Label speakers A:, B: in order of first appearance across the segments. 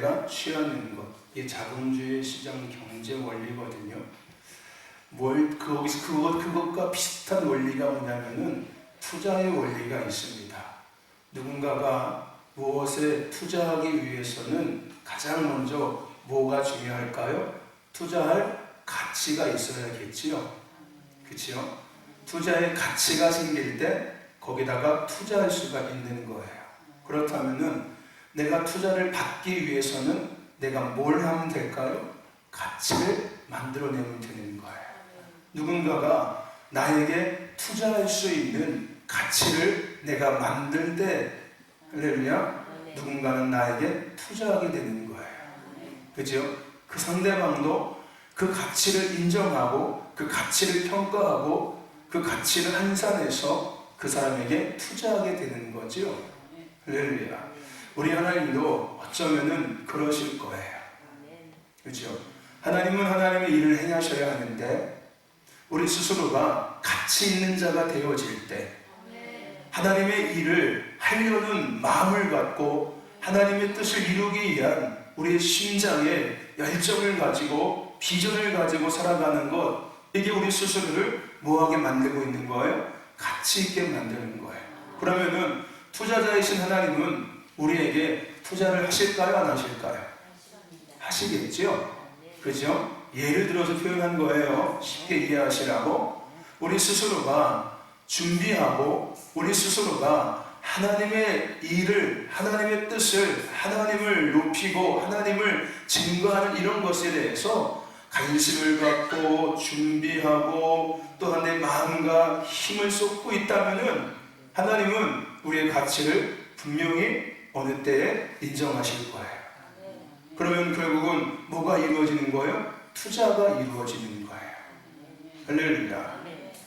A: 내가 취하는 것, 이게 자본주의 시장 경제 원리거든요. 그것과 비슷한 원리가 뭐냐면은 투자의 원리가 있습니다. 누군가가 무엇에 투자하기 위해서는 가장 먼저 뭐가 중요할까요? 투자할 가치가 있어야겠지요. 그렇죠? 투자의 가치가 생길 때 거기다가 투자할 수가 있는 거예요. 그렇다면은 내가 투자를 받기 위해서는 내가 뭘 하면 될까요? 가치를 만들어내면 되는 거예요. 누군가가 나에게 투자할 수 있는 가치를 내가 만들 때, 할렐루야, 누군가는 나에게 투자하게 되는 거예요. 그죠? 그 상대방도 그 가치를 인정하고 그 가치를 평가하고 그 가치를 환산해서 그 사람에게 투자하게 되는 거죠. 할렐루야. 우리 하나님도 어쩌면은 그러실 거예요. 그죠? 하나님은 하나님의 일을 행하셔야 하는데 우리 스스로가 가치 있는 자가 되어질 때 하나님의 일을 하려는 마음을 갖고 하나님의 뜻을 이루기 위한 우리의 심장에 열정을 가지고 비전을 가지고 살아가는 것, 이게 우리 스스로를 뭐하게 만들고 있는 거예요? 가치 있게 만드는 거예요. 그러면은 투자자이신 하나님은 우리에게 투자를 하실까요? 안 하실까요? 하시겠죠? 그죠? 예를 들어서 표현한 거예요. 쉽게 이해하시라고. 우리 스스로가 준비하고 우리 스스로가 하나님의 일을, 하나님의 뜻을, 하나님을 높이고 하나님을 증거하는 이런 것에 대해서 관심을 갖고 준비하고 또한 내 마음과 힘을 쏟고 있다면은 하나님은 우리의 가치를 분명히 어느 때에 인정하실 거예요. 그러면 결국은 뭐가 이루어지는 거예요? 투자가 이루어지는 거예요. 할렐루야.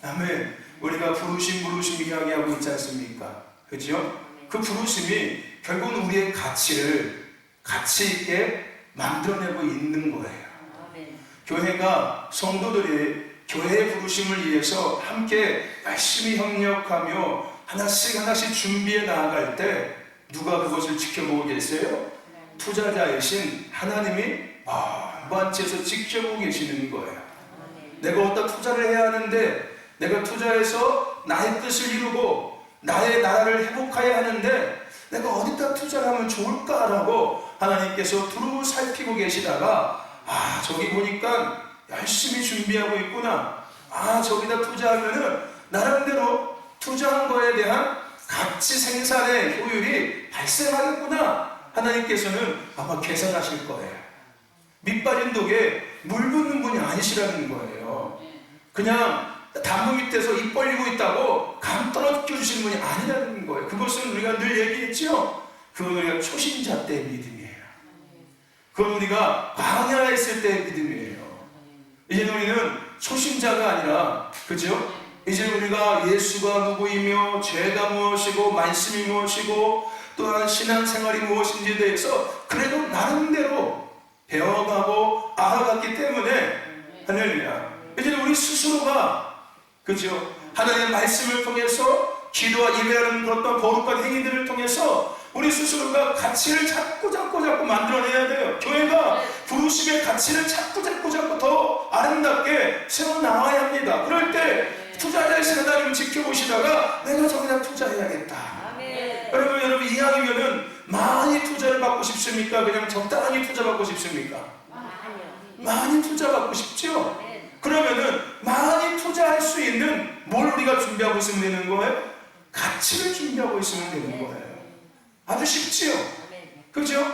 A: 아멘. 우리가 부르심 이야기하고 있지 않습니까? 그렇죠? 그 부르심이 결국은 우리의 가치를 가치 있게 만들어내고 있는 거예요. 교회가 성도들이 교회의 부르심을 위해서 함께 열심히 협력하며 하나씩 준비해 나아갈 때 누가 그것을 지켜보고 계세요? 투자자이신 하나님이 만반치에서 지켜보고 계시는 거예요. 내가 어디다 투자를 해야 하는데, 내가 투자해서 나의 뜻을 이루고 나의 나라를 회복해야 하는데 내가 어디다 투자를 하면 좋을까라고 하나님께서 두루 살피고 계시다가 저기 보니까 열심히 준비하고 있구나, 저기다 투자하면은 나름대로 투자한 거에 대한 가치 생산의 효율이 발생하겠구나, 하나님께서는 아마 계산하실 거예요. 밑빠진 독에 물 붓는 분이 아니시라는 거예요. 그냥 나무 밑에서 입 벌리고 있다고 감 떨어뜨려 주시는 분이 아니라는 거예요. 그것은 우리가 늘 얘기했죠. 그건 우리가 초신자 때의 믿음이에요. 그건 우리가 광야에 있을 때의 믿음이에요. 이제 우리는 초신자가 아니라, 그죠? 이제 우리가 예수가 누구이며 죄가 무엇이고 말씀이 무엇이고 또한 신앙생활이 무엇인지에 대해서 그래도 나름대로 배워가고 알아갔기 때문에, 할렐루야, 이제 우리 스스로가, 그죠? 하나님의 말씀을 통해서 기도와 예배하는 어떤 거룩한 행위들을 통해서 우리 스스로가 가치를 자꾸 만들어내야 돼요. 교회가 부르심의 가치를 자꾸 더 아름답게 세워나와야 합니다. 그럴 때 투자자이신 하나님을 지켜보시다가 내가 저기다 투자해야겠다. 여러분 이왕이면은 많이 투자를 받고 싶습니까? 그냥 적당히 투자 받고 싶습니까? 많이 투자 받고 싶죠? 그러면은 많이 투자할 수 있는 뭘 우리가 준비하고 있으면 되는 거예요? 가치를 준비하고 있으면 되는 거예요. 아주 쉽지요? 그죠?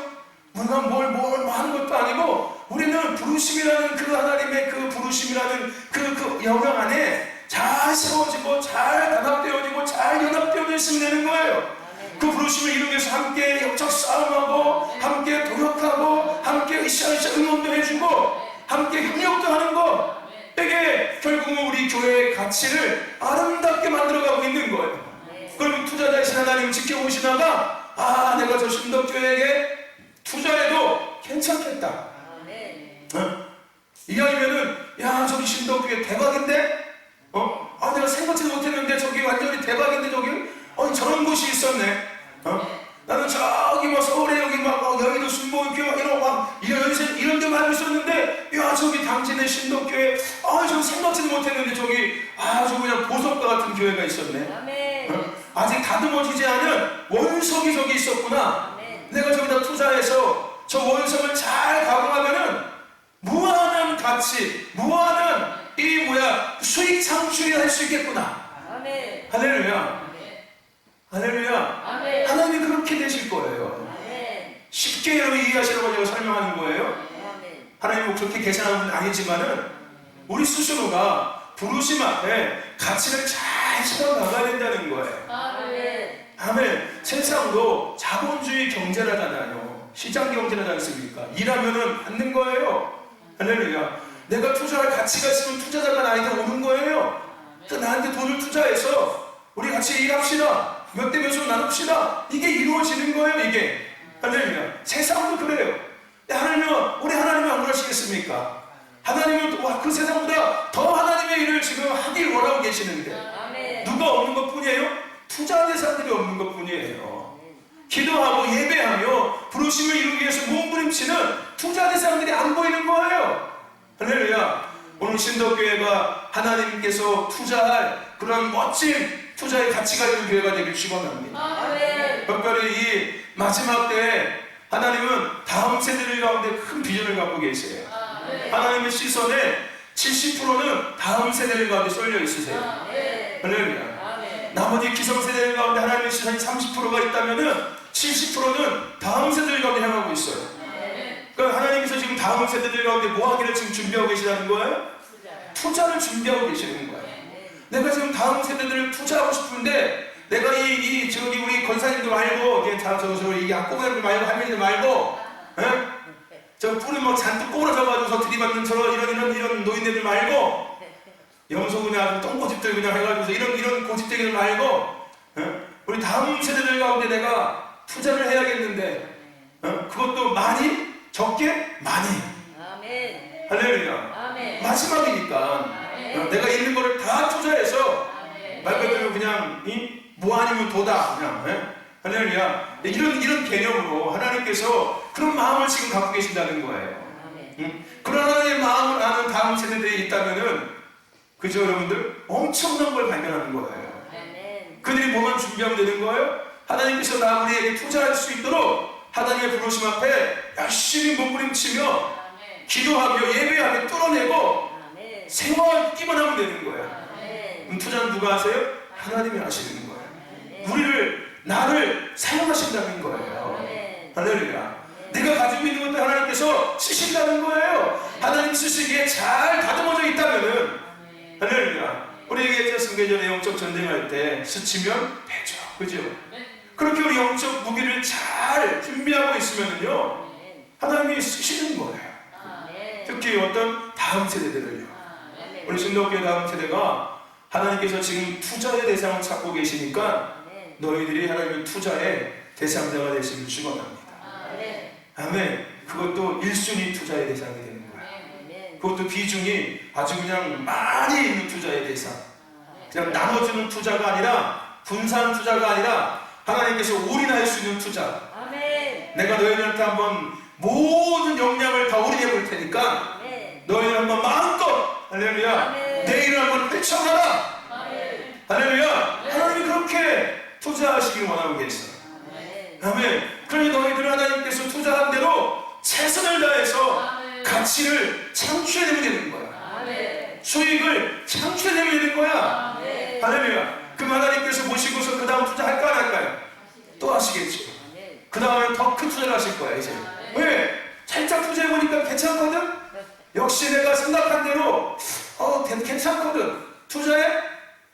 A: 우리가 뭘 하는 것도 아니고 우리는 부르심이라는 그 하나님의 그 부르심이라는 그 영역 안에 잘 세워지고 잘 단합되어지고 잘 연합되어져 있으면 되는 거예요. 그 부르심을 이루기 위해서 함께 영적 싸움하고 함께 도력하고 함께 으쌰으쌰 응원도 해주고 함께 협력도 하는 것, 이게 결국은 우리 교회의 가치를 아름답게 만들어가고 있는 거예요. 그러면 투자자이신 하나님을 지켜보시다가 내가 저 신덕교회에게 투자해도 괜찮겠다. 이왕이면은 저기 신덕교회 대박인데? 내가 생각지도 못했는데 저기 완전히 대박인데 저기? 저런 곳이 있었네. 나는 저기 서울에 여기 여기도 순복음교회 이런 신덕교회 저 생각지도 못했는데 저기 아주 그냥 보석과 같은 교회가 있었네.
B: 아멘.
A: 아직 다듬어지지 않은 원석이 저기 있었구나.
B: 아멘.
A: 내가 저기다 투자해서 저 원석을 잘 가공하면은 무한한 가치, 무한한 수익 창출이 할 수 있겠구나.
B: 아멘.
A: 할렐루야.
B: 아멘.
A: 할렐루야.
B: 아멘.
A: 하나님이 그렇게 되실 거예요.
B: 아멘.
A: 쉽게 여러분 이해하시라고 제가 설명하는 거예요.
B: 아멘.
A: 하나님이 뭐 그렇게 계산하는 건 아니지만은 우리 스스로가 부르심 앞에 가치를 잘 찾아나가야 된다는 거예요.
B: 아멘.
A: 아멘. 세상도 자본주의 경제라잖아요. 시장 경제라지 않습니까? 일하면은 받는 거예요. 할렐루야. 내가 투자할 가치가 있으면 투자자가 나한테 오는 거예요. 또 나한테 돈을 투자해서 우리 같이 일합시다. 몇 대 몇으로 나눕시다. 이게 이루어지는 거예요, 이게. 할렐루야. 세상도 그래요. 우리 하나님은 안 그러시겠습니까? 하나님은 그 세상보다 더 하나님의 일을 지금 하길 원하고 계시는데
B: 아멘.
A: 누가 없는 것 뿐이에요? 투자하는 사람들이 없는 것 뿐이에요. 기도하고 예배하며 부르심을 이루기 위해서 몸부림치는 투자하는 사람들이 안 보이는 거예요. 할렐루야. 오늘 신덕교회가 하나님께서 투자할 그런 멋진 투자의 가치가 있는 교회가 되길 축원합니다.
B: 아멘.
A: 특별히 이 마지막 때에 하나님은 다음 세대들 가운데 큰 비전을 갖고 계세요.
B: 아멘.
A: 하나님의 시선에 70%는 다음 세대들 가운데 쏠려 있으세요.
B: 아멘.
A: 할렐루야.
B: 아멘.
A: 나머지 기성세대들 가운데 하나님의 시선이 30%가 있다면은 70%는 다음 세대들 가운데 향하고 있어요. 그러니까 하나님께서 지금 다음 세대들 가운데 뭐 하기를 지금 준비하고 계시다는 거예요? 투자를 준비하고 계시는 거예요. 내가 지금 다음 세대들을 투자하고 싶은데 내가 저기 우리 권사님들 말고 이게 약고배들 말고 할머니들 말고 저 뿔이 막 잔뜩 꼬라져가지고 들이받는 이런 노인네들 말고 염소 그냥 아주 똥고집들 그냥 해가지고 이런 고집들이들 말고 우리 다음 세대들 가운데 내가 투자를 해야겠는데 그것도 많이 적게 많이.
B: 아멘.
A: 할렐루야.
B: 아멘.
A: 마지막이니까
B: 아멘.
A: 내가 있는 거를 다 투자해서
B: 아멘.
A: 말 그대로 그냥 뭐 아니면 도다 그냥 할렐루야. 이런 개념으로 하나님께서 그런 마음을 지금 갖고 계신다는 거예요.
B: 아멘.
A: 그런 하나님의 마음을 아는 다음 세대들이 있다면은 그죠 여러분들? 엄청난 걸 발견하는 거예요.
B: 아멘.
A: 그들이 뭐만 준비하면 되는 거예요? 하나님께서 우리에게 투자할 수 있도록 하나님의 부르심 앞에 열심히 몸부림치며
B: 아멘.
A: 기도하며 예배하며 뚫어내고
B: 아멘.
A: 생활하기만 하면 되는 거예요.
B: 아멘.
A: 투자는 누가 하세요? 하나님이 하시는 거예요.
B: 아멘.
A: 나를 사용하신다는 거예요.
B: 아멘.
A: 할렐루야. 내가 가지고 있는 것도 하나님께서 쓰신다는 거예요. 하나님 쓰시기에 잘 다듬어져 있다면은 할렐루야. 우리 얘기했죠. 예전에 영적 전쟁할 때 스치면 패죠. 그죠? 그렇게 우리 영적 무기를 잘 준비하고 있으면요 하나님이 쓰시는 거예요. 특히 어떤 다음 세대들을요. 우리 신덕교회 다음 세대가 하나님께서 지금 투자의 대상을 찾고 계시니까 너희들이 하나님의 투자의 대상자가 되시길 축원합니다. 아멘. 그것도 1순위 투자의 대상이 되는 거예요. 그것도 비중이 아주 그냥 많이 있는 투자의 대상. 그냥 나눠주는 투자가 아니라 분산 투자가 아니라 하나님께서 올인할 수 있는 투자.
B: 아멘.
A: 내가 너희들한테 한번 모든 역량을 다 올인해 볼 테니까
B: 아멘.
A: 너희들 한번 마음껏 할렐루야
B: 아멘.
A: 내 일을 한번 펼쳐가라.
B: 아멘.
A: 할렐루야. 하나님이 그렇게 투자하시길 원하고 계세요.
B: 아멘.
A: 아멘. 그러니 너희들 하나님께서 투자한 대로 최선을 다해서
B: 아멘.
A: 가치를 창출해내면 되는 거야.
B: 아멘.
A: 수익을 창출해내면 되는 거야.
B: 아멘.
A: 할렐루야. 그럼 하나님께서 보시고서 그 다음 투자할까 안 할까요? 또 하시겠죠.
B: 아멘.
A: 그 다음에 더 큰 투자를 하실 거야 이제. 왜? 살짝 투자해보니까 괜찮거든? 역시 내가 생각한 대로 괜찮거든. 투자에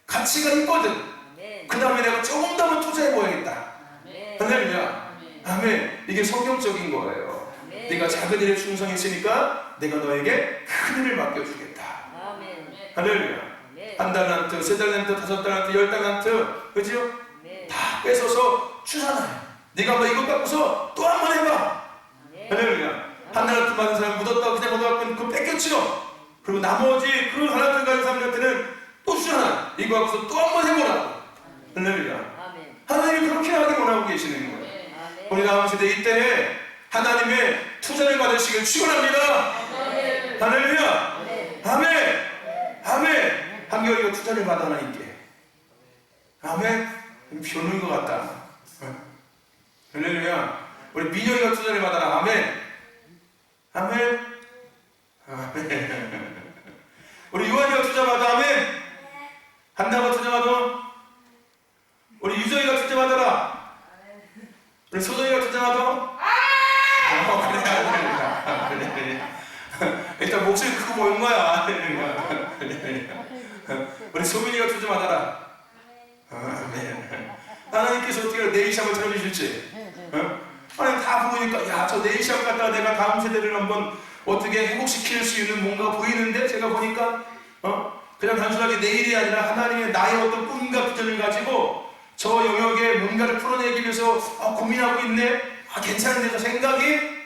A: 가치가 있거든.
B: 아멘.
A: 그 다음에 내가 조금 더 투자해보야겠다.
B: 아멘.
A: 할렐루야. 아멘. 이게 성경적인 거예요.
B: 아멘.
A: 네가 작은 일에 충성했으니까 내가 너에게 큰 일을 맡겨주겠다.
B: 아멘.
A: 할렐루야.
B: 아멘.
A: 한 달란트, 세 달란트, 5달란트, 10달란트, 그죠?
B: 아멘.
A: 다 뺏어서 주잖아요. 네가 뭐 이것 갖고서 또 한 번 해봐.
B: 아멘.
A: 할렐루야. 한 달란트 받은 사람 묻었다고 그냥 묻어갖고 그거 뺏겼죠. 그리고 나머지 그 달란트 가진 사람한테는 또 주잖아. 이거 갖고서 또 한 번 해보라. 할렐루야.
B: 아멘.
A: 하나님이 그렇게 하기 원하고 계시는 거예요.
B: 아멘.
A: 우리 다음 세대 이때에 하나님의 투자를 받으시길 축원합니다.
B: 아멘.
A: 할렐루야.
B: 아멘.
A: 아멘. 아멘. 한겨울이가 투자를 받아 하나님께. 아멘. 변호인 것 같다. 할렐루야. 우리 민영이가 투자를 받아라. 아멘. 아멘. 아멘. 우리 유한이가 투자 받아. 아멘. 한나가 투자 받아. 우리 유정이가 투자 받아라. 우리 소정이가 투자 받아. 그래. 일단 목소리 크고 보인 거야. 우리 소민이가 투자 받아라. 아멘. 하나님께서 어떻게 네이시아을 틀어주실지. 하나님 다 보니까 야, 저 네이시아 갔다가 내가 다음 세대를 한번 어떻게 회복시킬 수 있는 뭔가 보이는데 제가 보니까 그냥 단순하게 내일이 아니라 하나님의 나의 어떤 꿈과 비전을 가지고 저 영역에 뭔가를 풀어내기 위해서 고민하고 있네. 괜찮은데 저 생각이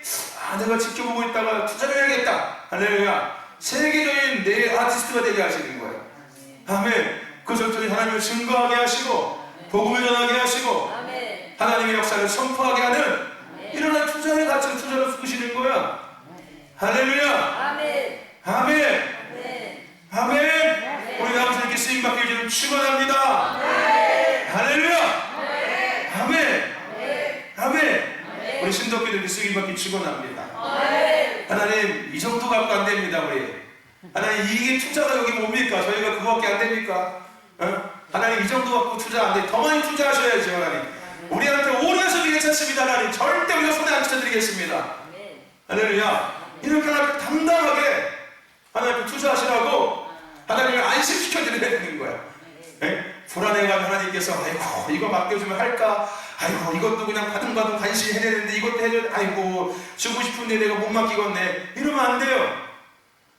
A: 내가 지켜보고 있다가 투자를 해야겠다. 할렐루야. 세계적인 내 아티스트가 되게 하시는 거예요. 아멘. 그것을 통해 하나님을 증거하게 하시고 복음을 전하게 하시고 하나님의 역사를 선포하게 하는 이런 투자의 가치를 투자로 쓰시는 거야. 할렐루야. 아멘. 아멘. 아멘. 우리 다음 이렇게 쓰임받길 주를 축원합니다. 할렐루야. 아멘. 아멘. 우리 신덕기들 쓰임받길 축원합니다. 하나님 이 정도 갖고 안 됩니다. 우리 하나님 이게 투자가 여기 뭡니까? 저희가 그거밖에 안 됩니까? 하나님 이 정도 갖고 투자 안 돼. 더 많이 투자하셔야죠. 하나님 우리한테 오래서 괜찮습니다. 하나님 절대 우리가 손에 안 쳐드리겠습니다. 할렐루야. 이렇게 하나님 당당하게 하나님 투자하시라고 하나님을 안심시켜드려야 되는 거야. 불안해가 하나님께서 아이고 이거 맡겨주면 할까? 아이고 이것도 그냥 받은 간신히 해야 되는데 이것도 해줘야 돼. 아이고 주고 싶은데 내가 못 맡기겠네. 이러면 안 돼요.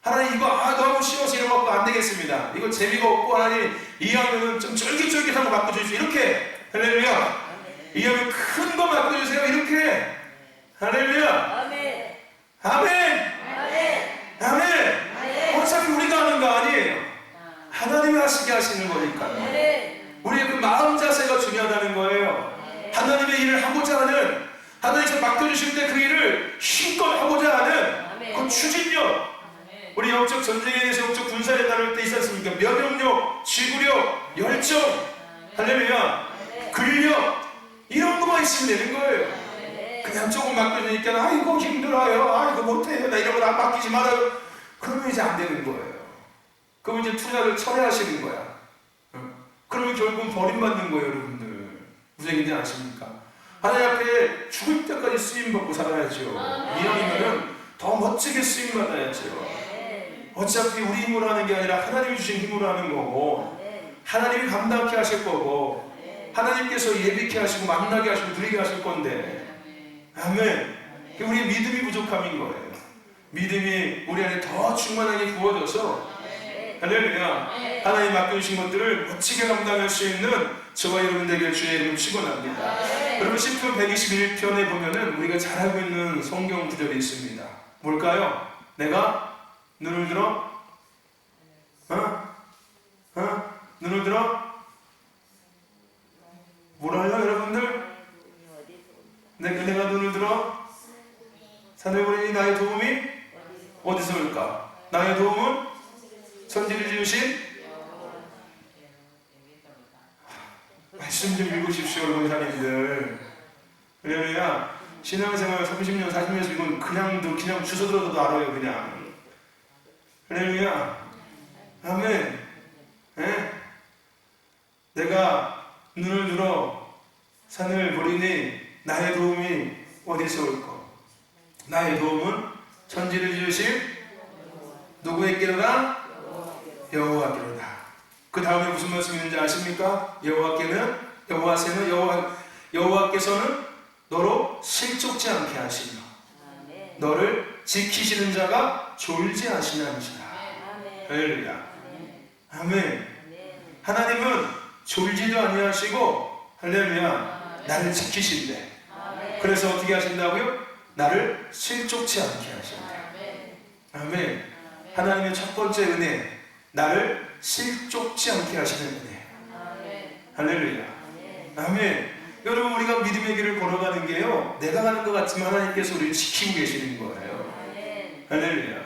A: 하나님 이거 너무 쉬워서 이런 거 갖고 안 되겠습니다. 이거 재미가 없고 하나님 이해하면 좀 쫄깃쫄깃한 거 맡겨주세요. 이렇게. 할렐루야. 이해하면 큰 거 맡겨주세요. 이렇게. 할렐루야. 아멘. 아멘. 아멘. 어차피 우리가 하는 거 아니에요. 하나님이 하시게 하시는 거니까요. 우리의 그 마음 자세가 중요하다는 거예요. 하나님의 일을 하고자 하는, 하나님께서 맡겨주실 때 그 일을 힘껏 하고자 하는 그 추진력. 우리 영적 전쟁에 대해서 영적 군사에 나눌 때 있지 않습니까? 면역력, 지구력, 열정, 할렐루야, 근력, 이런 거만 있으면 되는 거예요. 그냥 조금 맡겨주니까 아이고 힘들어요, 아이고 못해요, 나 이런 거 다 맡기지 말아요. 그러면 이제 안 되는 거예요. 그러면 이제 투자를 철회하시는 거야. 그러면 결국은 버림받는 거예요. 여러분들 무슨 얘기인지 아십니까? 하나님 앞에 죽을 때까지 쓰임받고 살아야죠. 이왕이면은 더 멋지게 쓰임받아야죠. 어차피 우리 힘으로 하는 게 아니라 하나님이 주신 힘으로 하는 거고, 하나님이 감당케 하실 거고, 하나님께서 예비케 하시고 만나게 하시고 누리게 하실 건데, 아멘. 우리의 믿음이 부족함인 거예요. 믿음이 우리 안에 더 충만하게 부어져서 할렐루야, 하나님 맡겨주신 것들을 멋지게 감당할 수 있는 저와 여러분 되길 주의 이름으로 축원합니다. 여러분 시편 121편에 보면은 우리가 잘 알고 있는 성경 구절이 있습니다. 뭘까요? 내가 눈을 들어? 눈을 들어? 뭐라요 여러분들? 내가 눈을 들어? 산을 보니 나의 도움이 어디서 올까? 나의 도움은 천지를 지으신 말씀 좀 읽으십시오 여러분 사님들. 왜냐면 신앙생활 30년 40년에서 이건 그냥 주워 들어도 알아요. 그냥 할렐루야. 아멘. 내가 눈을 들어 산을 보리니 나의 도움이 어디서 올까? 나의 도움은 천지를 지으신 누구에게로다? 여호와께로다. 그 다음에 무슨 말씀이 있는지 아십니까? 여호와께서는 너로 실족지 않게 하시며 너를 지키시는 자가 졸지 않으시나니라. 할렐루야. 아멘. 하나님은 졸지도 아니하시고 할렐루야 나를 지키신대. 그래서 어떻게 하신다고요? 나를 실족치 않게 하신대. 아멘. 하나님의 첫 번째 은혜, 나를 실족치 않게 하시는 은혜. 할렐루야. 아멘. 여러분 우리가 믿음의 길을 걸어가는 게요, 내가 가는 것 같지만 하나님께서 우리를 지키고 계시는 거예요. 할렐루야.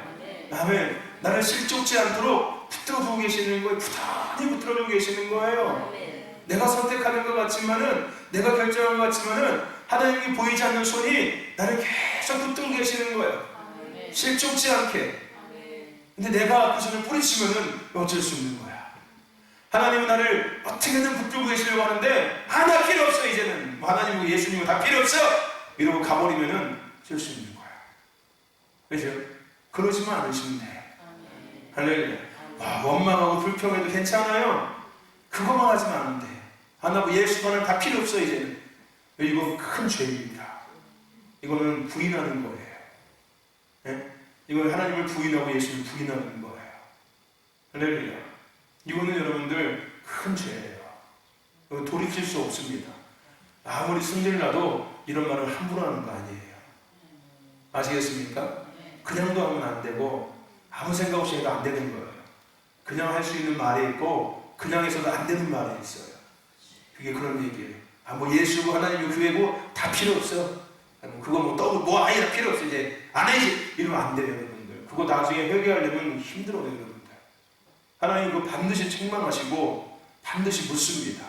A: 아멘. 나를 실족지 않도록 붙들어주고 계시는 거예요. 부단히 붙들어주고 계시는 거예요.
B: 아멘.
A: 내가 선택하는 것 같지만은, 내가 결정한 것 같지만은 하나님이 보이지 않는 손이 나를 계속 붙들고 계시는 거예요.
B: 아멘.
A: 실족지 않게.
B: 아멘.
A: 근데 내가 그 손을 뿌리치면은 어쩔 수 없는 거야. 하나님은 나를 어떻게든 붙들고 계시려고 하는데, 나 필요 없어 이제는. 하나님이고 예수님이고 다 필요 없어 이러고 가버리면은 질 수 있는 거야. 그죠? 그러지만 않으시면 돼. 할렐루야. 원망하고 불평해도 괜찮아요. 그것만 하지만 않으면 돼. 하나님 예수만은 다 필요 없어 이제는. 이거 큰 죄입니다. 이거는 부인하는 거예요. 네? 이건 하나님을 부인하고 예수를 부인하는 거예요. 할렐루야. 이거는 여러분들 큰 죄예요. 이거 돌이킬 수 없습니다. 아무리 승질 나도 이런 말을 함부로 하는 거 아니에요. 아시겠습니까? 그냥도 하면 안 되고 아무 생각 없이 해도 안 되는 거예요. 그냥 할 수 있는 말이 있고 그냥 해서도 안 되는 말이 있어요. 그게 그런 얘기예요. 뭐 예수고 하나님이고 교회고 다 필요 없어. 그거 뭐 아예 다 필요 없어. 이제 안 해야지 이러면 안 돼요, 여러분들. 그거 나중에 회개하려면 힘들어요, 여러분들. 하나님 그거 반드시 책망하시고 반드시 묻습니다.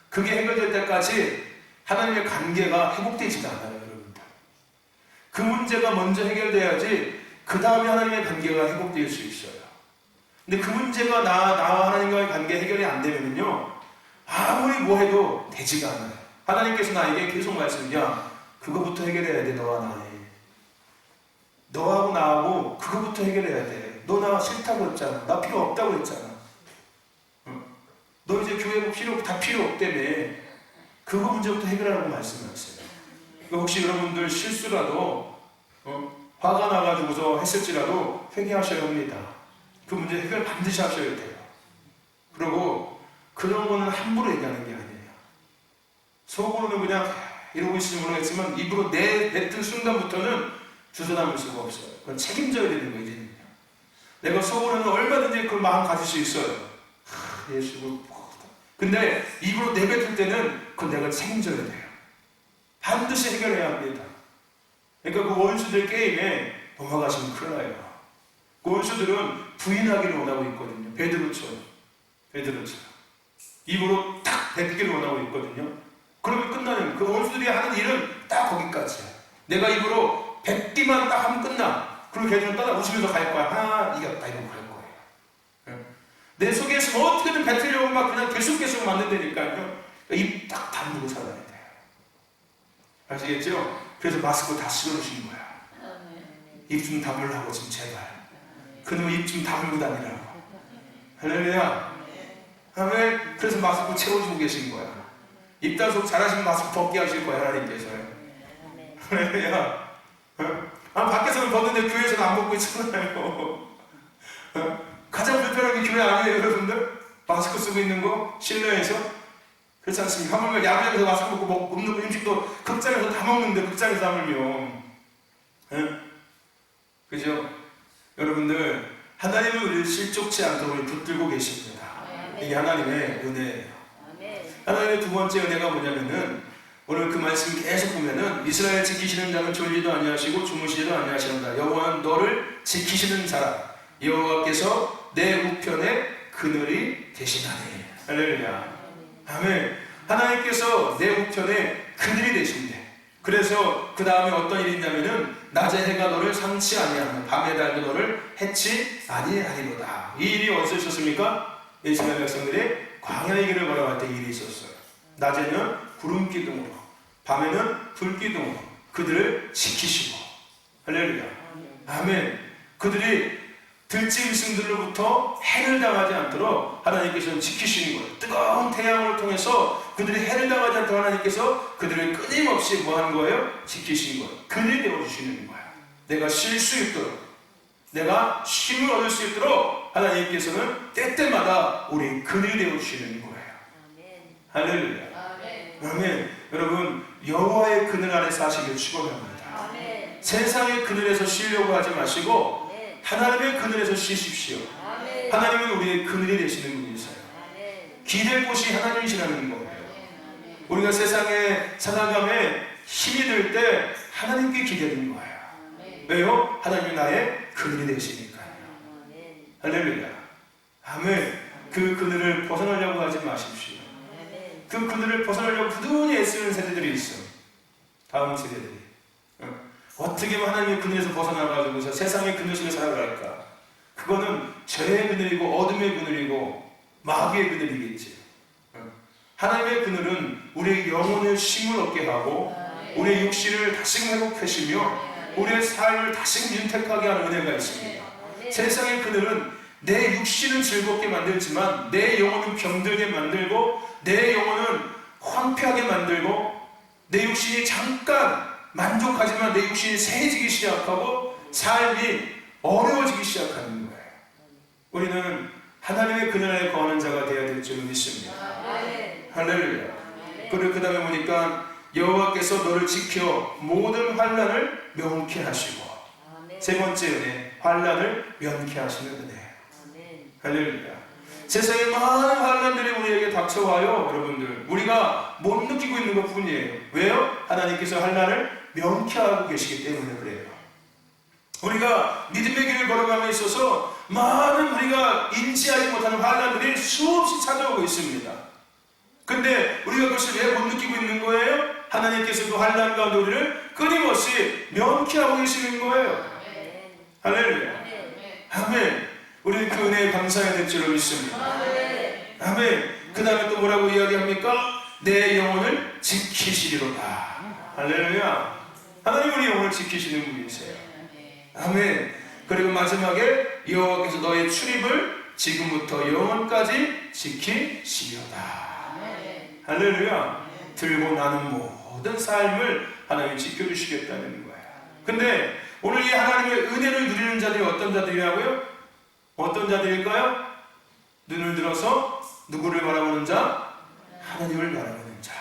A: 그게 해결될 때까지 하나님의 관계가 회복되지가 않아요, 여러분들. 그 문제가 먼저 해결돼야지 그 다음에 하나님의 관계가 회복될 수 있어요. 근데 그 문제가 나와 하나님과의 관계 해결이 안 되면요, 아무리 뭐 해도 되지가 않아요. 하나님께서 나에게 계속 말씀이야. 그거부터 해결해야 돼, 너와 나에. 너하고 나하고 그거부터 해결해야 돼. 너 나 싫다고 했잖아. 나 필요 없다고 했잖아. 너 이제 교회 다 필요 없다며. 그거 문제부터 해결하라고 말씀하셨어요. 그러니까 혹시 여러분들 실수라도 화가 나가지고서 했을지라도 회개하셔야 합니다. 그 문제 해결 반드시 하셔야 돼요. 그리고 그런 거는 함부로 얘기하는 게 아니에요. 속으로는 그냥 이러고 있을지 모르겠지만 입으로 냈던 순간부터는 주저담을 수가 없어요. 그건 책임져야 되는 거예요, 이제는요. 내가 속으로는 얼마든지 그 마음 가질 수 있어요. 예수. 근데 입으로 내뱉을 때는 그건 내가 책임져야 돼요. 반드시 해결해야 합니다. 그러니까 그 원수들 게임에 넘어가시면 큰일 나요. 그 원수들은 부인하기를 원하고 있거든요. 베드로처럼. 입으로 딱 뱉기를 원하고 있거든요. 그러면 끝나는, 그 원수들이 하는 일은 딱 거기까지야. 내가 입으로 뱉기만 딱 하면 끝나. 그리고 걔들은 따라 웃으면서 갈 거야. 이겼다 이러고 갈 거예요. 내 속에서 어떻게든 뱉으려고 막 그냥 계속 만든다니까요. 입 딱 다물고 살아야 돼요. 아시겠죠? 그래서 마스크 다 씌워주신 거야. 입 좀 다물라고 좀 제발. 그놈 입 좀 다물고 다니라고. 할렐루야. 아멘. 그래서 마스크 채워주고 계신 거야. 입단속 잘하시면 마스크 벗게 하실 거야, 하나님께서요. 할렐루야. 밖에서는 벗는데 교회에서는 안 벗고 있잖아요. 가장 불편한 게 교회 아니에요, 여러분들? 마스크 쓰고 있는 거? 실내에서? 그렇지 않습니까? 하물며 야구장에서 마스크 먹고 먹는 음식도 극장에서 다 먹는데, 극장에서 하물며. 그죠? 여러분들, 하나님은 우리를 실족치 않도록 붙들고 계십니다. 이게 하나님의 은혜예요. 하나님의 두 번째 은혜가 뭐냐면은, 오늘 그 말씀 계속 보면은, 이스라엘 지키시는 자는 졸지도 아니하시고 주무시지도 아니하시는다. 여호와는 너를 지키시는 자라. 여호와께서 내 우편에 그늘이 되시나니. 할렐루야. 아멘. 하나님께서 내 우편에 그늘이 되신대. 그래서 그 다음에 어떤 일이 있냐면은, 낮에 해가 너를 상치 아니하며 밤에 달도 너를 해치 아니하리로다. 이 일이 어디서 있었습니까? 이스라엘 백성들이 광야의 길을 걸어갈 때 일이 있었어요. 낮에는 구름 기둥으로, 밤에는 불 기둥으로 그들을 지키시고. 할렐루야. 아멘. 그들이 들짐승들로부터 해를 당하지 않도록 하나님께서 지키시는 거예요. 뜨거운 태양을 통해서 그들이 해를 당하지 않도록 하나님께서 그들을 끊임없이 뭐 하는 거예요? 지키시는 거예요. 그늘이 되어주시는 거예요. 내가 쉴 수 있도록, 내가 쉼을 얻을 수 있도록 하나님께서는 때때마다 우리 그늘이 되어주시는 거예요. 할렐루야. 아멘. 여러분, 여호와의 그늘 아래서 하시길 축원합니다. 세상의 그늘에서 쉬려고 하지 마시고 하나님의 그늘에서 쉬십시오. 하나님은 우리의 그늘이 되시는 분이세요. 기댈 곳이 하나님이시라는 거예요. 우리가 세상에 살아감에 힘이 들 때 하나님께 기대는 거예요. 왜요? 하나님이 나의 그늘이 되시니까요. 할렐루야. 아멘. 그 그늘을 벗어나려고 하지 마십시오.
B: 아멘.
A: 그 그늘을 벗어나려고 부단히 애쓰는 세대들이 있어. 다음 세대들이. 어떻게 하면 하나님의 그늘에서 벗어나가지고서 세상의 그늘 속에 살아갈까? 그거는 죄의 그늘이고 어둠의 그늘이고 마귀의 그늘이겠지. 하나님의 그늘은 우리의 영혼의 쉼을 얻게 하고 우리의 육신을 다시금 회복하시며 우리의 삶을 다시금 윤택하게 하는 은혜가 있습니다. 세상의 그늘은 내 육신은 즐겁게 만들지만 내 영혼은 병들게 만들고 내 영혼은 황폐하게 만들고 내 육신이 잠깐 만족하지만 내 육신이 세해지기 시작하고 삶이 어려워지기 시작하는 거예요. 우리는 하나님의 그늘 아래 거하는 자가 되어야 될 줄 믿습니다. 할렐루야. 그리고 그 다음에 보니까 여호와께서 너를 지켜 모든 환난을 면케 하시고 세 번째 은혜, 환난을 면케 하시는 은혜. 할렐루야. 세상에 많은 환난들이 우리에게 닥쳐와요. 여러분들 우리가 못 느끼고 있는 것 뿐이에요. 왜요? 하나님께서 환난을 면케하고 계시기 때문에 그래요. 우리가 믿음의 길을 걸어감에 있어서 많은 우리가 인지하지 못하는 환난들이 수없이 찾아오고 있습니다. 근데 우리가 그것을 왜 못 느끼고 있는 거예요? 하나님께서 그 환난 가운데 우리를 끊임없이 면케하고 계시는 거예요. 할렐루야. 아멘. 우리는 그 은혜에 감사해야 될 줄로 믿습니다. 아멘. 그 다음에 또 뭐라고 이야기합니까? 내 영혼을 지키시리로다. 할렐루야. 하나님 우리 영혼을 지키시는 분이세요. 아멘. 그리고 마지막에 여호와께서 너의 출입을 지금부터 영원까지 지키시리로다. 할렐루야. 들고 나는 모든 삶을 하나님이 지켜주시겠다는 거예요. 근데 오늘 이 하나님의 은혜를 누리는 자들이 어떤 자들이라고요? 어떤 자들일까요? 눈을 들어서 누구를 바라보는 자? 하나님을 바라보는 자.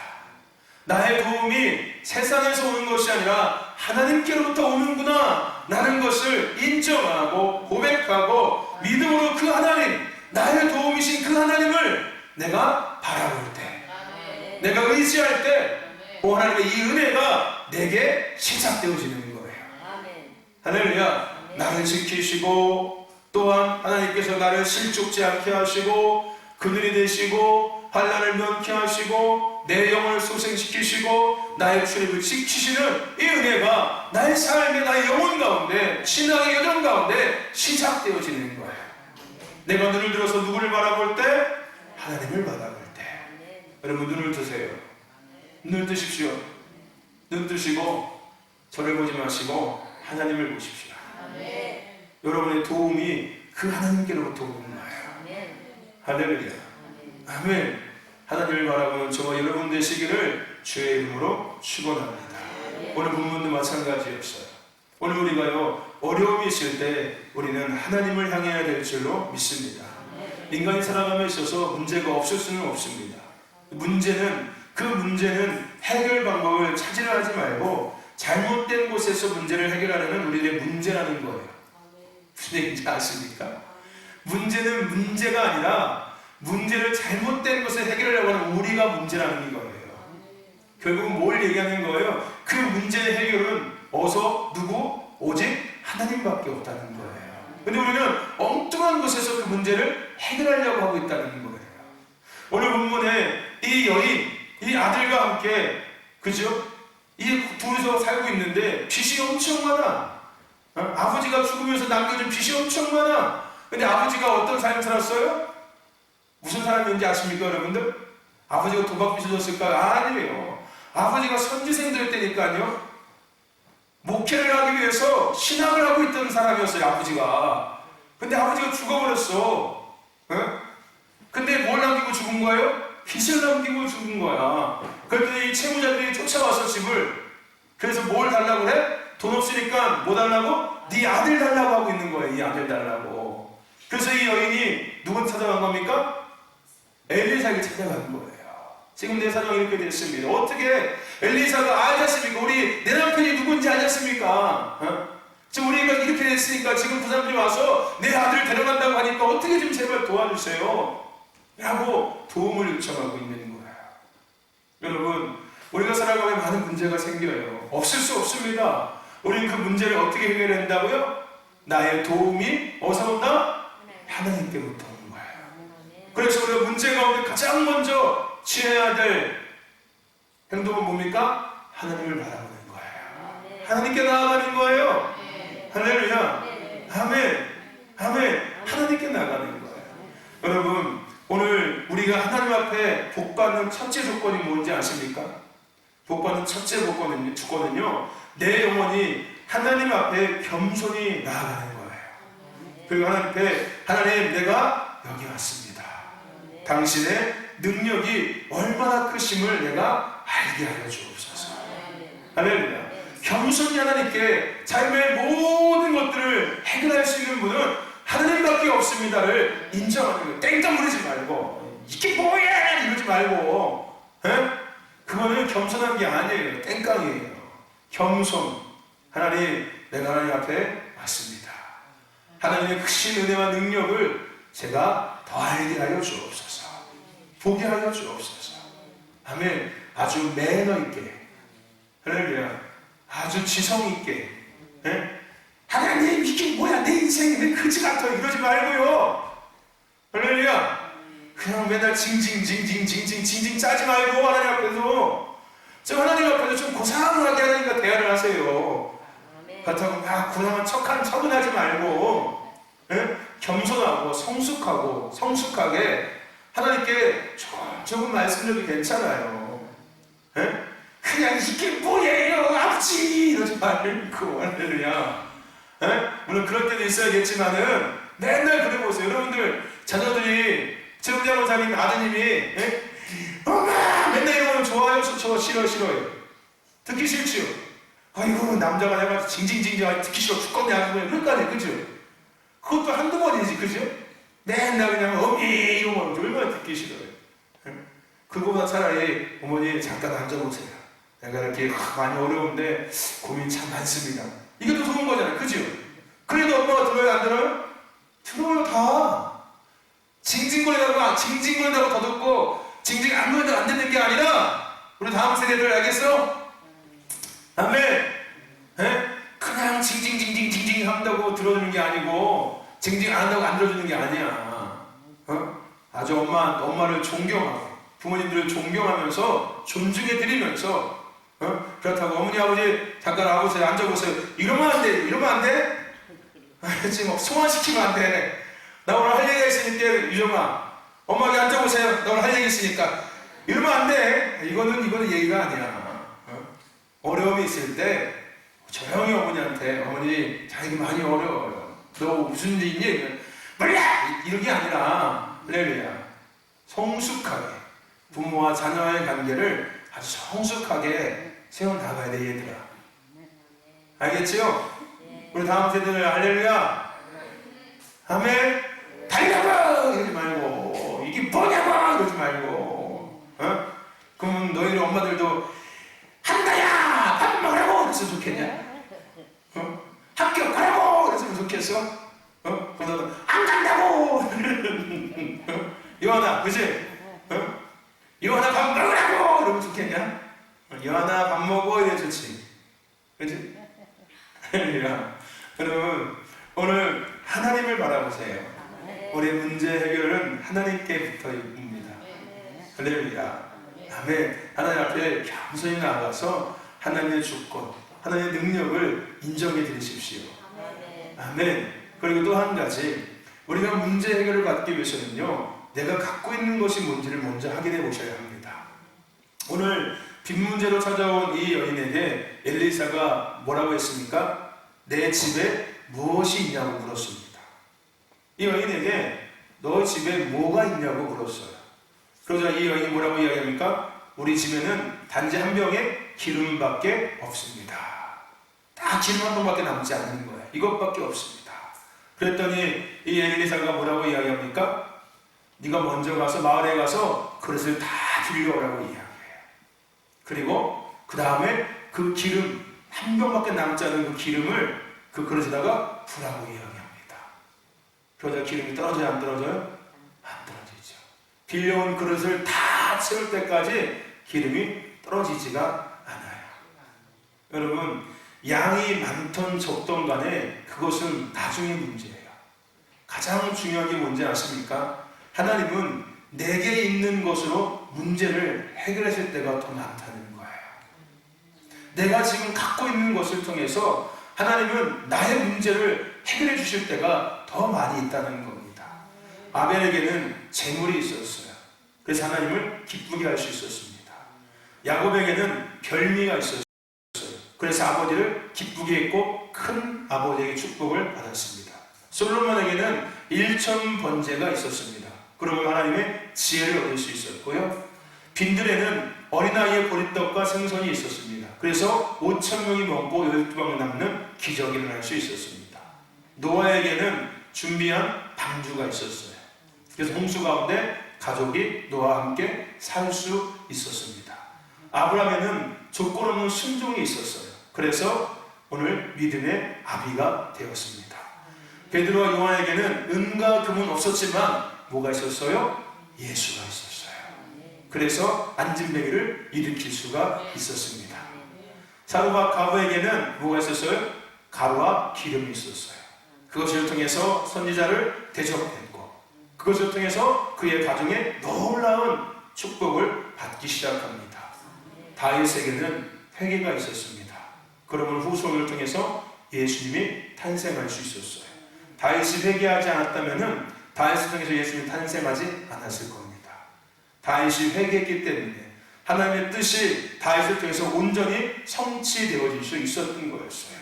A: 나의 도움이 세상에서 오는 것이 아니라 하나님께로부터 오는구나 라는 것을 인정하고 고백하고 믿음으로 그 하나님, 나의 도움이신 그 하나님을 내가 바라볼 때, 내가 의지할 때 하나님의 이 은혜가 내게 시작되어지는 거예요. 할렐루야. 나를 지키시고 또한 하나님께서 나를 실족지 않게 하시고 그늘이 되시고 환난을 면케하시고 내 영혼을 소생시키시고 나의 출입을 지키시는 이 은혜가 나의 삶의 나의 영혼 가운데 신앙의 여정 가운데 시작되어지는 거예요. 내가 눈을 들어서 누구를 바라볼 때? 하나님을 바라볼 때. 여러분 눈을 뜨세요. 눈을 뜨십시오. 눈 뜨시고 저를 보지 마시고 하나님을 보십시오. 여러분의 도움이 그 하나님께로부터 오는 거예요. 할렐루야. 아멘. 하나님을 바라보는 저와 여러분 되시기를 주의 이름으로 축원합니다. 오늘 본문도 마찬가지였어요. 오늘 우리가요 어려움이 있을 때 우리는 하나님을 향해야 될 줄로 믿습니다. 인간이 살아감에 있어서 문제가 없을 수는 없습니다. 그 문제는 해결 방법을 찾으려 하지 말고 잘못된 곳에서 문제를 해결하려는 우리의 문제라는 거예요. 무슨 얘기인지 아십니까? 문제는 문제가 아니라 문제를 잘못된 곳에 해결하려고 하는 우리가 문제라는 거예요. 결국은 뭘 얘기하는 거예요? 그 문제의 해결은 어서 누구? 오직 하나님밖에 없다는 거예요. 근데 우리는 엉뚱한 곳에서 그 문제를 해결하려고 하고 있다는 거예요. 오늘 본문에 이 여인, 이 아들과 함께 그죠? 이 둘이서 살고 있는데 빚이 엄청 많아. 아버지가 죽으면서 남겨준 빚이 엄청 많아. 근데 아버지가 어떤 삶을 살았어요? 무슨 사람인지 아십니까 여러분들? 아버지가 도박빚을 졌을까요? 아니에요. 아버지가 선지생들이었다니까요. 목회를 하기 위해서 신학을 하고 있던 사람이었어요 아버지가. 근데 아버지가 죽어버렸어. 근데 뭘 남기고 죽은 거예요? 빚을 남기고 죽은 거야. 그랬더니 이 채무자들이 쫓아와서 집을, 그래서 뭘 달라고 그래? 돈 없으니까 뭐 달라고? 네 아들 달라고 하고 있는 거예요. 이 아들 달라고. 그래서 이 여인이 누군 찾아간 겁니까? 엘리사에게 찾아간 거예요. 지금 내 사정이 이렇게 됐습니다. 어떻게 엘리사가 알지 않습니까? 우리 내 남편이 누군지 알지 않습니까? 지금 우리가 이렇게 됐으니까 지금 그 사람들이 와서 내 아들 데려간다고 하니까 어떻게 좀 제발 도와주세요 라고 도움을 요청하고 있는 거예요. 여러분 우리가 살아가면 많은 문제가 생겨요. 없을 수 없습니다. 우리는 그 문제를 어떻게 해결한다고요? 나의 도움이 어디서 온다? 하나님께부터 오는 거예요.
B: 아멘.
A: 그래서 우리가 문제 가운데 가장 먼저 취해야 될 행동은 뭡니까? 하나님을 바라보는 거예요.
B: 아멘.
A: 하나님께 나아가는 거예요. 할렐루야.
B: 네.
A: 아멘. 아멘. 하나님께 나아가는 거예요. 여러분, 오늘 우리가 하나님 앞에 복받는 첫째 조건이 뭔지 아십니까? 복받는 첫째 조건은요, 내 영혼이 하나님 앞에 겸손히 나아가는 거예요. 그리고 하나님 앞에, 하나님, 내가 여기 왔습니다. 당신의 능력이 얼마나 크심을 내가 알게 하여 주옵소서. 할렐루야. 겸손히 하나님께 삶의 모든 것들을 해결할 수 있는 분은 하나님밖에 없습니다를 인정하는 거예요. 땡깡 부리지 말고, 이게 뭐야! 이러지 말고, 그거는 겸손한 게 아니에요. 땡깡이에요. 겸손. 하나님, 내가 하나님 앞에 왔습니다. 하나님의 크신 은혜와 능력을 제가 더 알게 하여 주옵소서. 보게 하여 주옵소서. 아멘. 아주 매너 있게, 할렐루야, 아주 지성 있게, 하나님, 이게 뭐야, 내 인생이 왜 그지 같아, 이러지 말고요. 할렐루야. 그냥 맨날 징징 짜지 말고, 하나님 앞에서, 저 하나님 앞에서 좀 고상하게 하나님과 대화를 하세요. 그렇다고 막 고상한 척은 하지 말고, 겸손하고 성숙하고 성숙하게 하나님께 조금 말씀드려도 괜찮아요. 그냥 이게 뭐예요, 아버지, 이러지 말고, 할렐루야. 물론 그럴 때도 있어야겠지만은 맨날 그래 보세요. 여러분들 자녀들이 최은자 목사님 아드님이 엄마 맨날 이러면 좋아요, 싫어요. 듣기 싫지요. 아이고, 남자가 내가 징징 듣기 싫어 죽겠네 하는 그럴 거 아니에요, 그죠? 그것도 한두 번이지, 그죠? 맨날 그냥 어미 이러면 얼마나 듣기 싫어요. 그거보다 차라리 어머니 잠깐 앉아보세요. 내가 이렇게 많이 어려운데 고민 참 많습니다. 이게 더 좋은 거잖아요, 그죠? 그래도 엄마가 들어요, 안 들어요? 들어요, 다. 징징거리다고 더 듣고 징징 안 거리다고 안 듣는 게 아니라, 우리 다음 세대들 알겠어? 아멘. 그냥 징징 한다고 들어주는 게 아니고, 징징 안 한다고 안 들어주는 게 아니야. 아주 엄마를 존경하고 부모님들을 존경하면서 존중해드리면서, 그렇다고 어머니 아버지 잠깐 와보세요, 앉아보세요, 이러면 안 돼? 지금 소환시키면 안 돼. 나 오늘 할 얘기가 있으니까, 유정아 엄마에게 앉아보세요, 나 오늘 할 얘기 있으니까, 이러면 안 돼. 이거는 얘기가 아니야. 어려움이 있을 때 조용히 어머니한테, 어머니 자기가 많이 어려워요, 너 무슨 일 있니? 몰라! 이런 게 아니라, 할렐루야, 성숙하게 부모와 자녀의 관계를 아주 성숙하게 세워나가야 돼, 얘들아. 알겠지요? 우리 다음 세대들, 할렐루야, 아멘. 달려고 이러지 말고, 이게 뭐냐고 이러지 말고, 그럼 너희들 엄마들도 한다야 밥 먹으라고 그랬으면 좋겠냐? 학교 가라고 그랬으면 좋겠어? 그러다 안 간다고. 요한아, 그치? 요한아 밥 먹으라고 이러면 좋겠냐? 요한아 밥 먹어 이래 좋지, 그치? 여러분, 오늘 하나님을 바라보세요. 우리의 문제 해결은 하나님께부터 입니다. 할렐루야. 아멘. 하나님 앞에 겸손히 나아가서 하나님의 주권, 하나님의 능력을 인정해 드리십시오. 아멘. 그리고 또 한 가지, 우리가 문제 해결을 받기 위해서는요, 내가 갖고 있는 것이 뭔지를 먼저 확인해 보셔야 합니다. 오늘 빈 문제로 찾아온 이 여인에게 엘리사가 뭐라고 했습니까? 내 집에 무엇이 있냐고 물었습니다. 이 여인에게 너 집에 뭐가 있냐고 물었어요. 그러자 이 여인이 뭐라고 이야기합니까? 우리 집에는 단지 한 병에 기름밖에 없습니다. 딱 기름 한 병밖에 남지 않는 거예요. 이것밖에 없습니다. 그랬더니 이 엘리사가 뭐라고 이야기합니까? 네가 먼저 가서 마을에 가서 그릇을 다 빌려오라고 이야기해요. 그리고 그 다음에 그 기름 한 병밖에 남지 않은 그 기름을 그 그릇에다가 부라고 이야기합니다. 그러자 기름이 떨어져요, 안 떨어져요? 안 떨어지죠. 빌려온 그릇을 다 채울 때까지 기름이 떨어지지가 않아요. 여러분, 양이 많던 적던 간에 그것은 나중의 문제예요. 가장 중요한 게 뭔지 아십니까? 하나님은 내게 있는 것으로 문제를 해결하실 때가 더 많다는 거예요. 내가 지금 갖고 있는 것을 통해서 하나님은 나의 문제를 해결해 주실 때가 더 많이 있다는 겁니다. 아벨에게는 재물이 있었어요. 그래서 하나님을 기쁘게 할 수 있었습니다. 야곱에게는 별미가 있었어요. 그래서 아버지를 기쁘게 했고 큰 아버지에게 축복을 받았습니다. 솔로몬에게는 1,000번제가 있었습니다. 그러면 하나님의 지혜를 얻을 수 있었고요. 빈들에는 어린아이의 보리떡과 생선이 있었습니다. 그래서 5,000명이 먹고 12방 남는 기적이 일어날 수 있었습니다. 노아에게는 준비한 방주가 있었어요. 그래서 홍수 가운데 가족이 노아와 함께 살 수 있었습니다. 아브라함에는 조건 없는 순종이 있었어요. 그래서 오늘 믿음의 아비가 되었습니다. 베드로와 요한에게는 은과 금은 없었지만 뭐가 있었어요? 예수가 있었어요. 그래서 안진뱅이를 일으킬 수가 있었습니다. 사도와 가부에게는 뭐가 있었어요? 가루와 기름이 있었어요. 그것을 통해서 선지자를 대접했고 그것을 통해서 그의 가정에 놀라운 축복을 받기 시작합니다. 다윗에게는 회개가 있었습니다. 그러면 후손을 통해서 예수님이 탄생할 수 있었어요. 다윗이 회개하지 않았다면 다윗을 통해서 예수님이 탄생하지 않았을 겁니다. 다윗이 회개했기 때문에 하나님의 뜻이 다윗을 통해서 온전히 성취되어질 수 있었던 거였어요.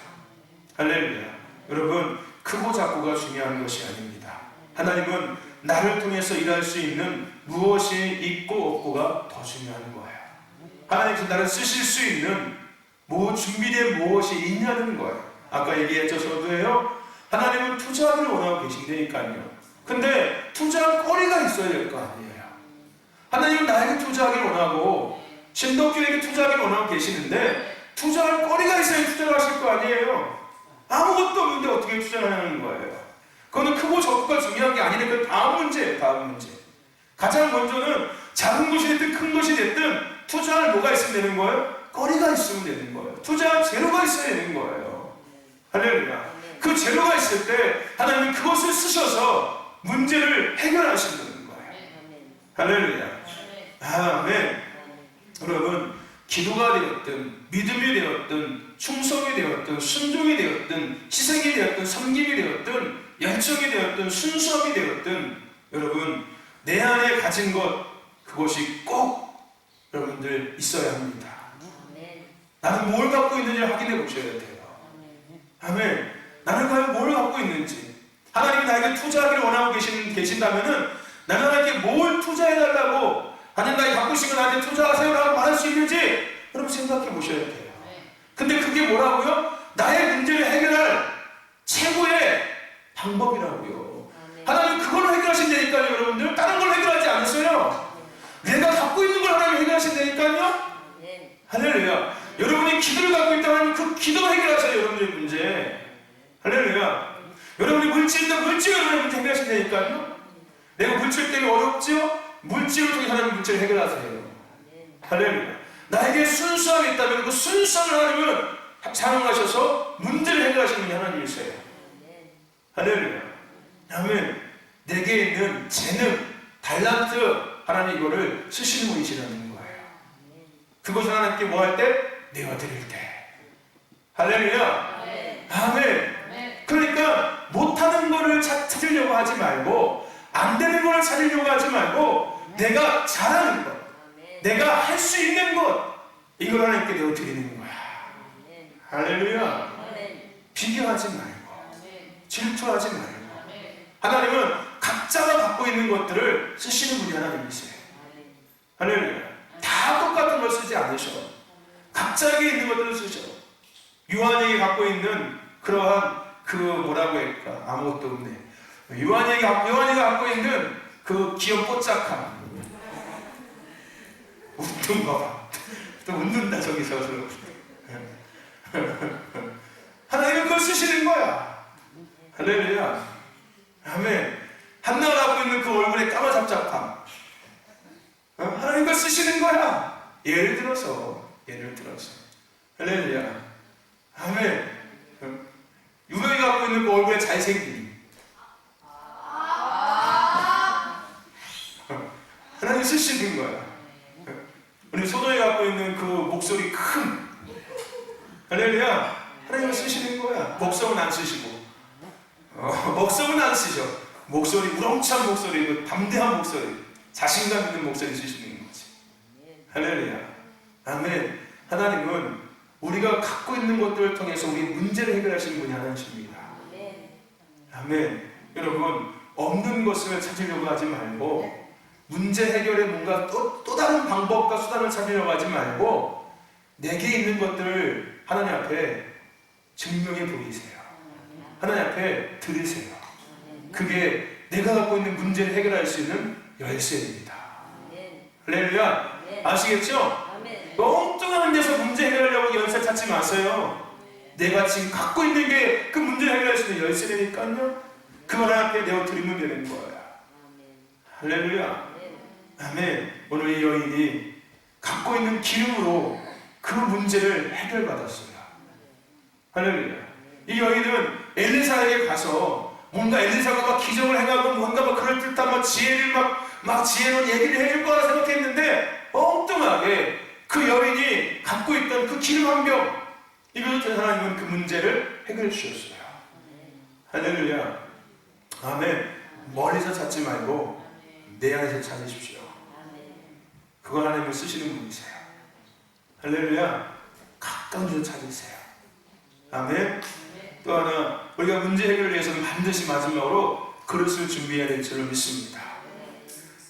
A: 할렐루야. 여러분, 크고 작고가 중요한 것이 아닙니다. 하나님은 나를 통해서 일할 수 있는 무엇이 있고 없고가 더 중요한 거예요. 하나님께서 나를 쓰실 수 있는 준비된 무엇이 있냐는 거예요. 아까 얘기했죠. 저도예요. 하나님은 투자하기를 원하고 계신다니까요. 근데 투자할 거리가 있어야 될 거 아니에요. 하나님은 나에게 투자하기를 원하고 신덕교에게 투자하기를 원하고 계시는데 투자할 거리가 있어야 투자를 하실 거 아니에요. 아무것도 없는데 어떻게 투자를 하는 거예요. 그거는 크고 적고가 중요한 게 아니니까 그 다음 문제예요. 다음 문제. 가장 먼저는 작은 것이 됐든 큰 것이 됐든 투자할 뭐가 있으면 되는 거예요? 거리가 있으면 되는 거예요. 투자할 재료가 있어야 되는 거예요. 할렐루야. 그 재료가 있을 때 하나님은 그것을 쓰셔서 문제를 해결하시는 거예요. 할렐루야. 아멘. 여러분, 기도가 되었든 믿음이 되었든 충성이 되었든 순종이 되었든 희생이 되었든 섬김이 되었든 열정이 되었든 순수함이 되었든 여러분 내 안에 가진 것 그것이 꼭 여러분들 있어야 합니다. 나는 뭘 갖고 있는지를 확인해 보셔야 돼요. 아멘. 나는 과연 뭘 갖고 있는지 하나님이 나에게 투자하기를 원하고 계신다면은 나는 하나님께 뭘 투자해달라고 하나님 나에게 갖고 있는 거 나한테 투자하세요라고 말할 수 있는지 여러분 생각해 보셔야 돼요. 근데 그게 뭐라고요? 나의 문제를 해결할 최고의 방법이라고요. 하나님 그걸로 해결하신다니까요. 여러분들 다른 걸 해결하지 않으세요. 내가 갖고 있는 걸 하나님 해결하신다니까요. 할렐루야. 여러분이 기도를 갖고 있다면 그 기도 해결하세요. 여러분들의 문제. 할렐루야. 여러분이 물질인데 물질을 여러분들 해결하신다니까요. 내가 물질 때문에 어렵죠? 물질을 통해 하나님 문제를 해결하세요. 할렐루야. 나에게 순수함이 있다면 그 순수함을 하나님은 사용하셔서 문제를 해결하시는 분이 하나님이세요. 할렐루야. 아멘. 내게 있는 재능, 달란트 하나님 이거를 쓰시는 분이시라는 거예요. 그것을 하나님께 뭐 할 때? 내어드릴 때. 할렐루야. 아멘. 그러니까 못하는 거를 찾으려고 하지 말고 안 되는 거를 찾으려고 하지 말고 내가 잘하는 것, 내가 할 수 있는 것 이걸 하나님께 내어드리는 거야. 할렐루야. 비교하지 말고 질투하지 말고 하나님은 각자가 갖고 있는 것들을 쓰시는 분이 하나님이세요. 할렐루야. 다 똑같은 걸 쓰지 않으셔. 각자에게 있는 것들을 쓰셔. 요한에게 갖고 있는 그러한 그 뭐라고 할까 아무것도 없네. 요한이가 갖고 있는 그 귀여운 뽀짝함. 웃는 거 봐. 또 웃는다 저기서. 하나님은 그걸 쓰시는 거야. 할렐루야. 아멘. 한나가 갖고 있는 그 얼굴의 까마잡잡함. 하나님 그걸 쓰시는 거야. 예를 들어서. 할렐루야. 아멘. 유명이 갖고 있는 그 얼굴의 잘생김. 가지고 있는 그 목소리 큰 할렐루야 하나님을 쓰시는 거야. 목성은 안 쓰시고 목성은 안 쓰셔. 목소리 우렁찬 목소리, 그 담대한 목소리, 자신감 있는 목소리 쓰시는 거지. 할렐루야 아멘. 하나님은 우리가 갖고 있는 것들을 통해서 우리 문제를 해결하시는 분이 하나님이십니다. 아멘. 여러분 없는 것을 찾으려고 하지 말고 문제 해결에 뭔가 또 다른 방법과 수단을 찾으려고 하지 말고 내게 있는 것들을 하나님 앞에 증명해 보이세요. 하나님 앞에 드리세요. 그게 내가 갖고 있는 문제를 해결할 수 있는 열쇠입니다. 할렐루야 아시겠죠? 엉뚱한 데서 문제 해결하려고 열쇠 찾지 마세요. 내가 지금 갖고 있는 게 그 문제를 해결할 수 있는 열쇠니까요. 그걸 앞에 내어 드리면 되는 거야. 할렐루야 아멘. 오늘 이 여인이 갖고 있는 기름으로 그 문제를 해결받았어요. 할렐루야. 이 여인은 엘리사에게 가서 뭔가 엘리사가 막 기적을 행하고 뭔가 막 그럴듯한 막 지혜를 막 지혜로 얘기를 해줄 거라 생각했는데 엉뚱하게 그 여인이 갖고 있던 그 기름 한 병, 이것을 통해 하나님은 그 문제를 해결해 주셨어요. 할렐루야 아멘. 멀리서 찾지 말고 내 안에서 찾으십시오. 그걸 하나님을 쓰시는 분이세요. 할렐루야 가까운 데서 찾으세요. 아멘. 또 하나 우리가 문제 해결을 위해서는 반드시 마지막으로 그릇을 준비해야 될 줄을 믿습니다.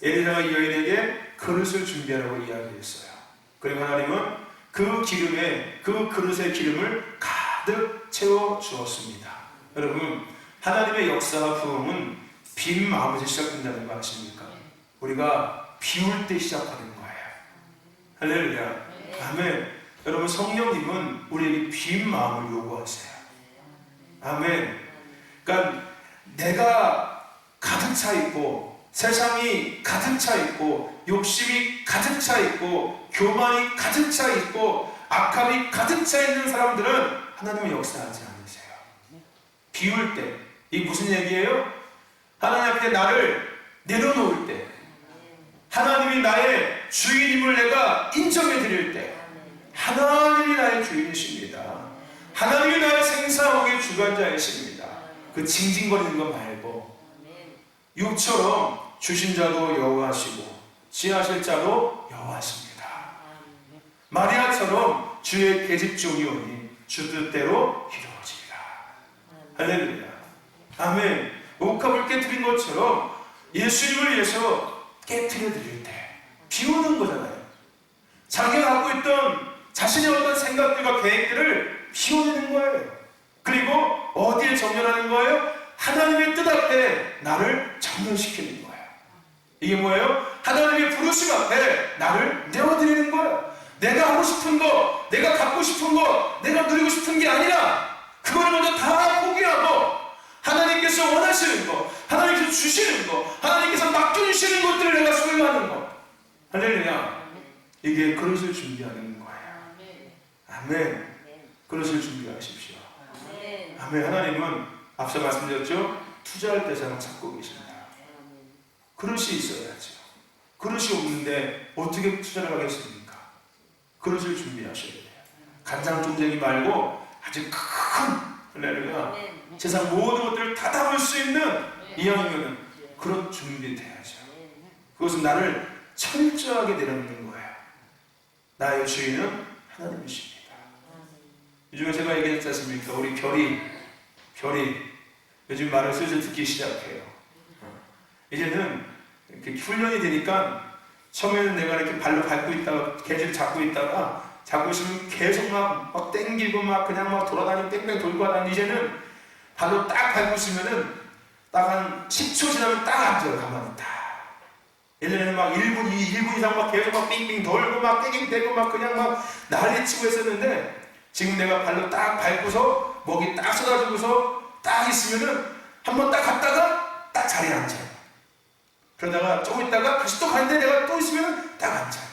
A: 엘리사가 이 여인에게 그릇을 준비하라고 이야기했어요. 그리고 하나님은 그 기름에 그 그릇의 기름을 가득 채워 주었습니다. 여러분 하나님의 역사와 부흥은 빈 마음에서 시작된다는 거 아십니까? 우리가 비울 때 시작하는 거예요. 할렐루야 아멘. 여러분 성령님은 우리에게 빈 마음을 요구하세요. 아멘. 그러니까 내가 가득 차 있고 세상이 가득 차 있고 욕심이 가득 차 있고 교만이 가득 차 있고 악함이 가득 차 있는 사람들은 하나님의 역사하지 않으세요. 비울 때 이게 무슨 얘기예요? 하나님 앞에 나를 내려놓을 때 하나님이 나의 주인임을 내가 인정해 드릴 때 하나님이 나의 주인이십니다. 하나님이 나의 생사옥의 주관자이십니다. 그 징징거리는 거 말고 육처럼 주신 자도 여호와시고 지하실 자도 여호와십니다. 마리아처럼 주의 계집종이 오니 주 뜻대로 이루어지리라. 할렐루야 아멘. 옥합을 깨뜨린 것처럼 예수님을 위해서 깨뜨려 드릴 때 비우는 거잖아요. 자기가 갖고 있던 자신의 어떤 생각들과 계획들을 비워내는 거예요. 그리고 어디에 정렬하는 거예요? 하나님의 뜻 앞에 나를 정렬시키는 거예요. 이게 뭐예요? 하나님의 부르심 앞에 나를 내어드리는 거예요. 내가 하고 싶은 거, 내가 갖고 싶은 거, 내가 누리고 싶은 게 아니라 그거를 먼저 다 포기하고 하나님께서 원하시는 거, 하나님께서 주시는 거, 하나님께서 맡겨주시는 것들을 내가 소유하는 거. 할렐루야. 이게 그릇을 준비하는 거예요. 아멘. 그릇을 준비하십시오. 아멘. 하나님은 앞서 말씀드렸죠? 투자할 대상을 찾고 계십니다. 그릇이 있어야죠. 그릇이 없는데 어떻게 투자를 하겠습니까? 그릇을 준비하셔야 돼요. 간장종쟁이 말고 아주 큰 할렐루야 세상 모든 것들을 다 담을 수 있는 이왕이면은 그릇 준비돼야죠. 그것은 나를 철저하게 내려놓는 거예요. 나의 주인은 하나님이십니다. 요즘에 제가 얘기했지 않습니까? 우리 별이 요즘 말을 슬슬 듣기 시작해요. 이제는 이렇게 훈련이 되니까 처음에는 내가 이렇게 발로 밟고 있다가 개지를 잡고 있으면 계속 막 땡기고 막 그냥 막 돌아다니고 뺑뺑 돌고 하다니 이제는 발로 딱 밟고 있으면은 딱 한 10초 지나면 딱 앉아요. 가만히 딱. 예전에는 막 1분 이상 막 계속 막 빙빙 돌고 막 땡땡대고 막 그냥 막 난리치고 했었는데 지금 내가 발로 딱 밟고서 목이 딱 쏟아지고서 딱 있으면은 한번 딱 갔다가 딱 자리에 앉아요. 그러다가 조금 있다가 다시 또 가는데 내가 또 있으면 딱 앉아요.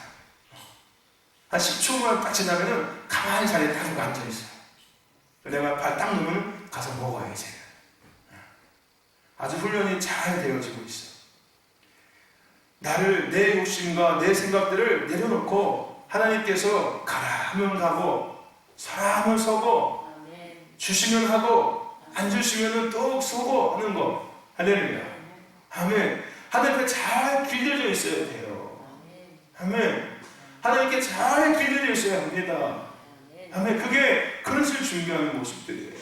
A: 한 10초만 딱 지나면은 가만히 자리에 딱 앉아있어요. 내가 발 딱 놓으면 가서 먹어요, 이제. 아주 훈련이 잘 되어지고 있어요. 나를, 내 욕심과 내 생각들을 내려놓고 하나님께서 가라 하면 가고 서라 하면 서고
B: 아멘.
A: 주시면 하고 안 주시면 또 서고 하는 거. 할렐루야. 아멘. 하나님 앞에 잘 길들여져 있어야 돼요. 아멘. 하나님께 잘 길들여져 있어야 합니다. 아멘. 그게 그릇을 준비하는 모습들이에요.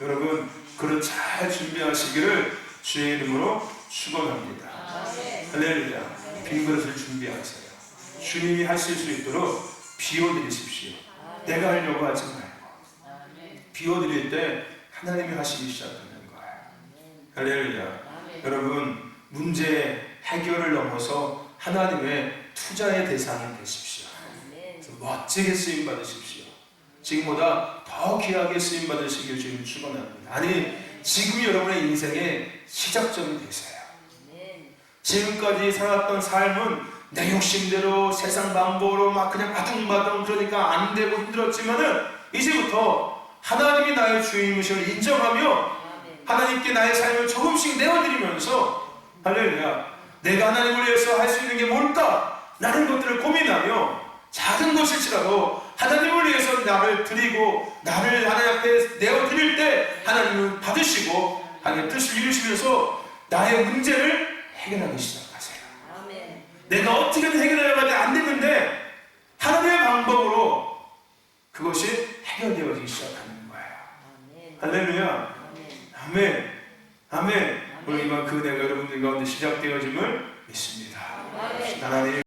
A: 여러분 그릇 잘 준비하시기를 주의 이름으로 축원합니다. 할렐루야. 빈 그릇을 준비하세요. 주님이 하실 수 있도록 비워드리십시오. 내가 하려고 하지 말고 비워드릴 때 하나님이 하시기 시작하는 거예요. 할렐루야. 여러분 문제 해결을 넘어서 하나님의 투자의 대상이 되십시오. 멋지게 쓰임 받으십시오. 지금보다 더 귀하게 쓰임 받으시길 주님 축원합니다. 아니 지금이 여러분의 인생의 시작점이 되세요. 지금까지 살았던 삶은 내 욕심대로 세상 방법으로 막 그냥 바둥바둥 그러니까 안 되고 힘들었지만은 이제부터 하나님이 나의 주인이심을 인정하며 하나님께 나의 삶을 조금씩 내어드리면서 할렐루야 내가 하나님을 위해서 할 수 있는 게 뭘까? 라는 것들을 고민하며 작은 것일지라도 하나님을 위해서 나를 드리고 나를 하나님 앞에 내어드릴 때 하나님을 받으시고 하나님의 뜻을 이루시면서 나의 문제를 해결하기 시작하세요.
B: 아멘.
A: 내가 어떻게든 해결하려고 하는데 안 되는데 하나님의 방법으로 그것이 해결되어지기 시작하는 거예요. 할렐루야. 아멘. 아멘. 오늘 이만 그 은혜가 여러분들 가운데 시작되어짐을 믿습니다. 하나님